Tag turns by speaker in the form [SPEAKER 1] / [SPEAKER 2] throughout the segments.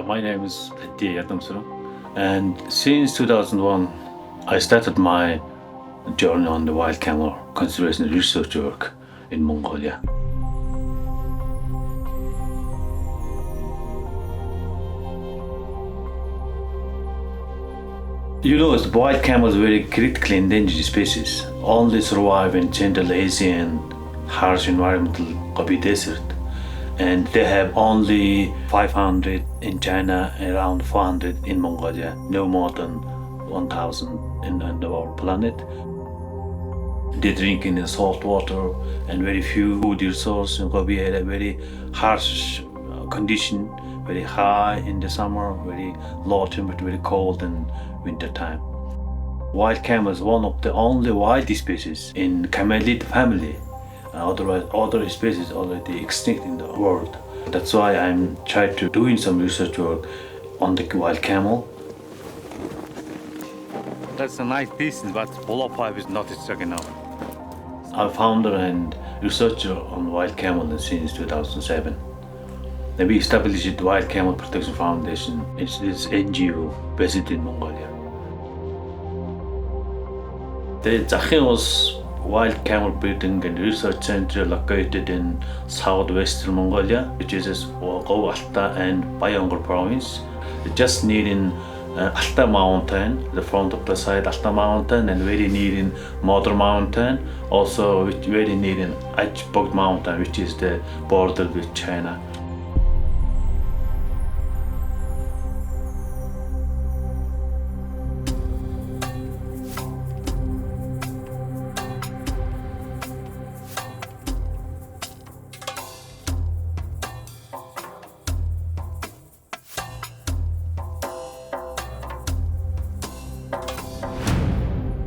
[SPEAKER 1] My name is and since 2001, I started my journey on the wild camel conservation research work in Mongolia. The wild camel is a very critically endangered species. Only survive in Central Asian harsh environmental Gobi Desert, and they have only 500 in China, around 400 in Mongolia, no more than 1,000 in the whole planet. They drink in the salt water and very few food resources. In Gobi had a very harsh condition, very high in the summer, very low temperature, very cold in winter time. Wild camel is one of the only wild species in Camelid family. Otherwise, other species already extinct in the world. That's why I'm trying to doing some research work on the wild camel. That's a nice piece, but polo pipe is not stuck enough. I'm founder and researcher on wild camel since 2007. Then we established the Wild Camel Protection Foundation. It's this NGO based in Mongolia. The Camels Wild Camel Breeding and Research Center located in southwestern Mongolia, which is Kah-Wai and Bayangol province. Just near in Alta Mountain, the front of the side Alta Mountain, and very near in Mother Mountain, also very near in Achbog Mountain, which is the border with China.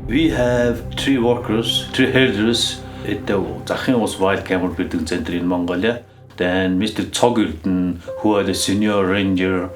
[SPEAKER 1] We have three herders at the Camels Wild Camel Breeding Center in Mongolia. Then Mr. Chogurton, who is the senior ranger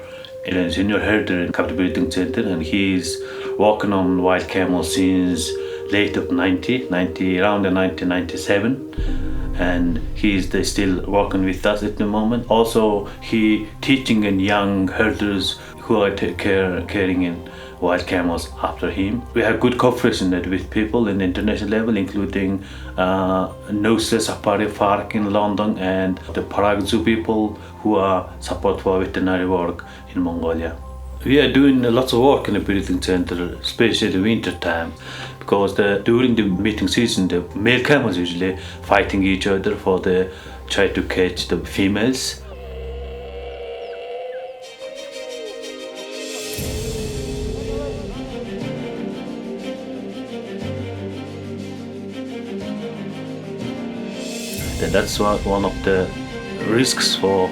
[SPEAKER 1] and a senior herder in Captive Breeding Center, and he's working on wild camels since late of around 1997. And he's still working with us at the moment. Also, he teaching in young herders who are caring in wild camels after him. We have good cooperation with people in the international level, including Nose Safari Park in London and the Parag Zoo people who are support for veterinary work in Mongolia. We are doing lots of work in the breeding center, especially the winter time, because during the mating season, the male camels usually fighting each other try to catch the females. That's one of the risks for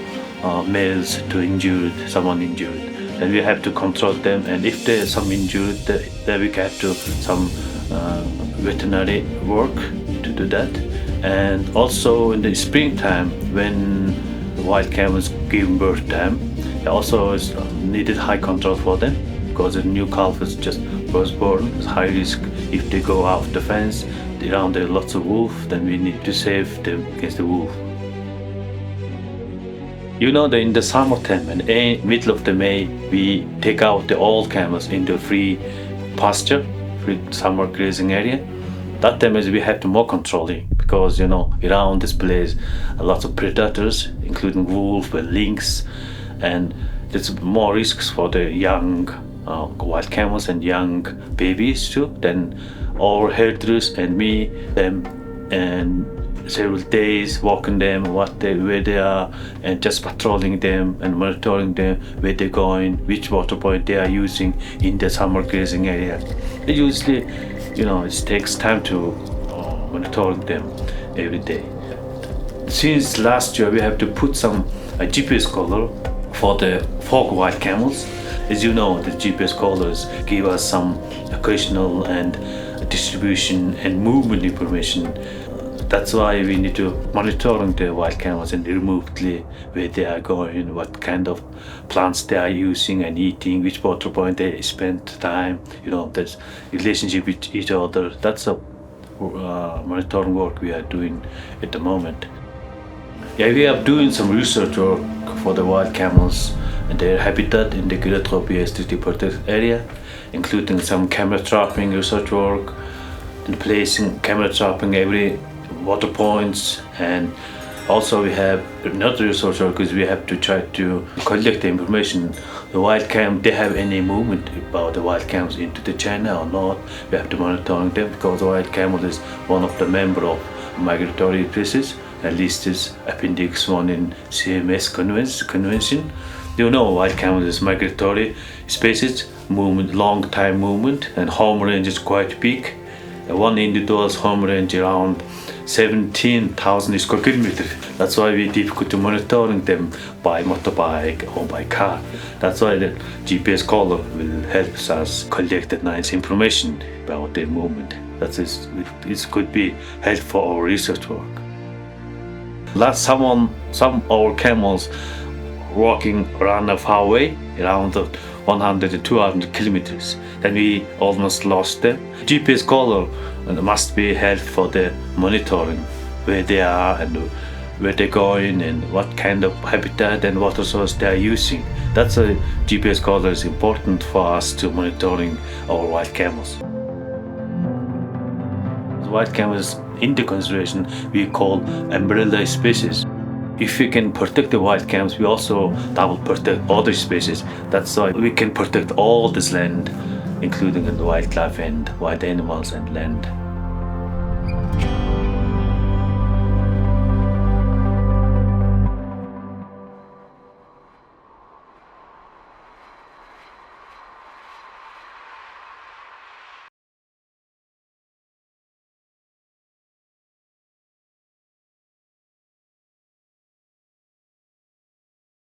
[SPEAKER 1] males to someone injured. And we have to control them, and if there's some injured, then we have to some veterinary work to do that. And also in the springtime, when wild camels give birth time, also is needed high control for them, because the new calf is just was born. It's high risk if they go off the fence. Around there are lots of wolf, then we need to save them against the wolf. That in the summertime and middle of the May, we take out the old camels into free pasture, free summer grazing area. That time is we have to more controlling, because around this place lots of predators, including wolf and lynx, and there's more risks for the young wild camels and young babies too. Then our herders and me, them, and several days walking them, where they are, and just patrolling them and monitoring them, where they're going, which water point they are using in the summer grazing area. Usually, it takes time to monitor them every day. Since last year, we have to put some GPS collar for the folk wild camels. As you know, the GPS collars give us some occasional and distribution and movement information. That's why we need to monitor the wild camels and remotely where they are going, what kind of plants they are using and eating, which water point they spend time. That's relationship with each other. That's a monitoring work we are doing at the moment. Yeah, we are doing some research work for the wild camels and their habitat in the Great Biodiversity Protected Area, including some camera trapping research work and placing camera trapping every water points. And also we have another research work because we have to try to collect the information. The wild camel, they have any movement about the wild camels into the China or not. We have to monitor them because the wild camel is one of the member of migratory species, at least is Appendix 1 in CMS convention. You know, wild camel is migratory species, movement, long time movement, and home range is quite big. One individual's home range around 17,000 square kilometers. That's why we difficult to monitoring them by motorbike or by car. That's why the GPS collar will help us collect that nice information about their movement. It could be helpful for our research work. Some of our camels walking around a far away, around 100 to 200 kilometers. Then we almost lost them. GPS collar must be helpful for the monitoring where they are and where they're going and what kind of habitat and water source they are using. That's a GPS collar is important for us to monitoring our wild camels. The wild camels in the conservation we call umbrella species. If we can protect the wild camels, we also double protect other species. That's why we can protect all this land, including the wildlife and wild animals and land.